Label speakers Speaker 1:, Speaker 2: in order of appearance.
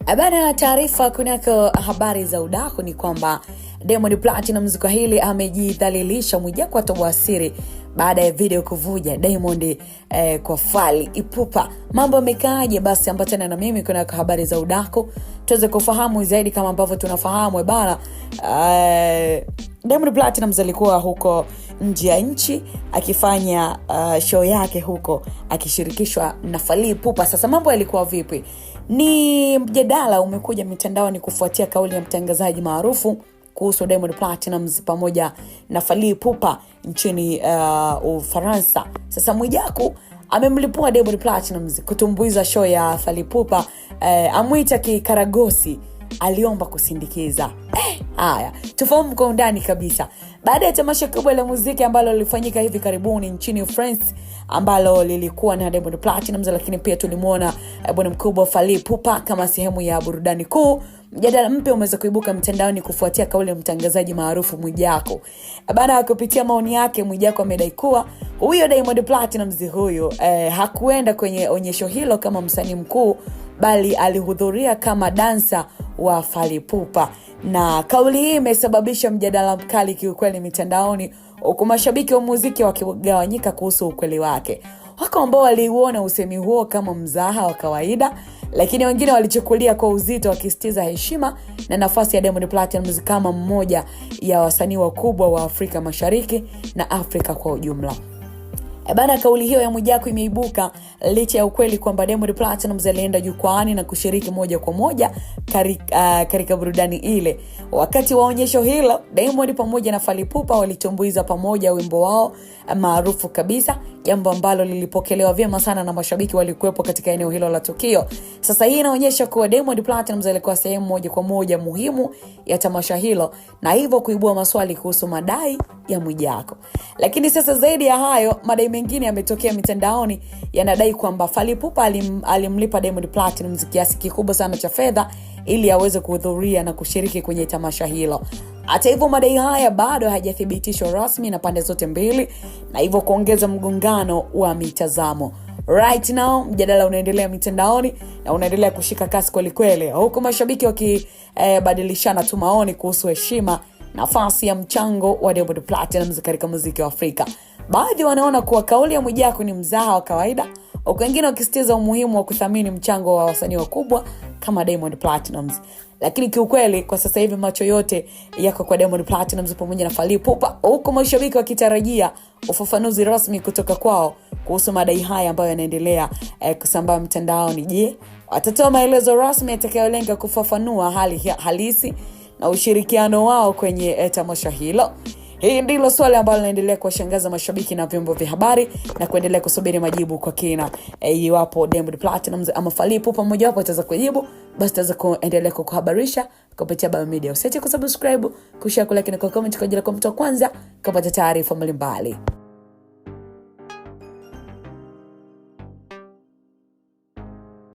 Speaker 1: Abana taarifa kunako habari za udaku ni kwamba Diamond Platnumz kwa hili amejidhalilisha Mwijaku atoboa siri baada ya video kuvuja Diamond kwa Fally Ipupa. Mambo yamekaaje? Basi ambatana na mimi kunako habari za udaku tuweze kufahamu zaidi. Kama ambavyo tunafahamu bana, Diamond Platnumz alikuwa huko nje ya nchi akifanya show yake huko akishirikishwa na Fally Ipupa. Sasa mambo yalikuwa vipi? Ni mjadala umekuja mitandaoni kufuatia kauli ya mtangazaji maarufu kuhusu Diamond Platnumz pamoja na Fally Ipupa nchini Ufaransa. Sasa Mwijaku amemlipua Diamond Platnumz kutumbuiza show ya Fally Ipupa, amuita kikaragosi, aliomba kusindikiza. Haya, tufahamu kwa undani kabisa. Baada ya tamasha kubwa la muziki ambalo lilifanyika hivi karibuni nchini France, ambalo lilikuwa na Diamond Platnumz, lakini pia tulimuona bwana mkubwa Fally Ipupa kama sehemu ya burudani kuu, mjadala mpya umeweza kuibuka mtandaoni kufuatia kauli ya mtangazaji maarufu Mwijaku. Baada ya kupitia maoni yake, Mwijaku amedai kuwa huyo Diamond Platnumz huyo hakuenda kwenye onyesho hilo kama msanii mkuu, bali alihudhuria kama dansa wa Fally Ipupa. Na kauli hii imesababisha mjadala mkali kiukweli mitandaoni, huku mashabiki wa muziki wakigawanyika kuhusu ukweli wake. Wako ambao waliuona usemi huo kama mzaha wa kawaida, lakini wengine walichukulia kwa uzito, wakisitiza heshima na nafasi ya Diamond Platnumz kama mmoja ya wasanii wakubwa wa Afrika Mashariki na Afrika kwa ujumla. Bana, kauli hiyo ya Mwijaku imeibuka licha ya ukweli kwamba Diamond Platnumz alienda jukwaani na kushiriki moja kwa moja katika burudani ile. Wakati wa onyesho hilo, Diamond pamoja na Fally Ipupa walitumbuiza pamoja wimbo wao maarufu kabisa, jambo ambalo lilipokelewa vyema sana na mashabiki walikuwepo katika eneo hilo la tukio. Sasa hii inaonyesha kuwa Diamond Platnumz alikuwa sehemu moja kwa moja muhimu ya tamasha hilo, na hivyo kuibua maswali kuhusu madai ya Mwijaku. Lakini sasa zaidi ya hayo, madai mengine yametokea mitandaoni yanadai kwamba Fally Ipupa alimlipa Diamond Platnumz kiasi kikubwa sana cha fedha ili aweze kuhudhuria na kushiriki kwenye tamasha hilo. Hata hivyo, madai haya bado hayajathibitishwa rasmi na pande zote mbili, na hivyo kuongeza mgongano wa mitazamo. Right now mjadala unaendelea mitandaoni na unaendelea kushika kasi kweli kweli, huku mashabiki wakibadilishana tu maoni kuhusu heshima, nafasi ya mchango wa Diamond Platnumz katika muziki wa Afrika. Baadhi wanaona kuwa kauli ya Mwijaku ni mzaha wa kawaida, huku wengine wakisitiza umuhimu wa kuthamini mchango wa wasanii wakubwa kama Diamond Platnumz. Lakini kiukweli kwa sasa hivi macho yote yako kwa Diamond Platnumz pamoja na Fally Ipupa, huku mashabiki wakitarajia ufafanuzi rasmi kutoka kwao kuhusu madai haya ambayo yanaendelea kusambaa mtandaoni. Je, watatoa maelezo rasmi yatakayolenga kufafanua hali halisi na ushirikiano wao kwenye tamasha hilo? Hii ndilo swali ambalo linaendelea kuwashangaza mashabiki na vyombo vya habari, na kuendelea kusubiri majibu kwa kina. Iwapo Diamond Platnumz ama Fally Ipupa mmoja wapo ataweza kujibu, basi tutaweza kuendelea kukuhabarisha kupitia Bayo Media. Usiache kusubscribe, kushare, kulike na comment kwa ajili ya kuwa mtu wa kwanza kupata taarifa mbalimbali.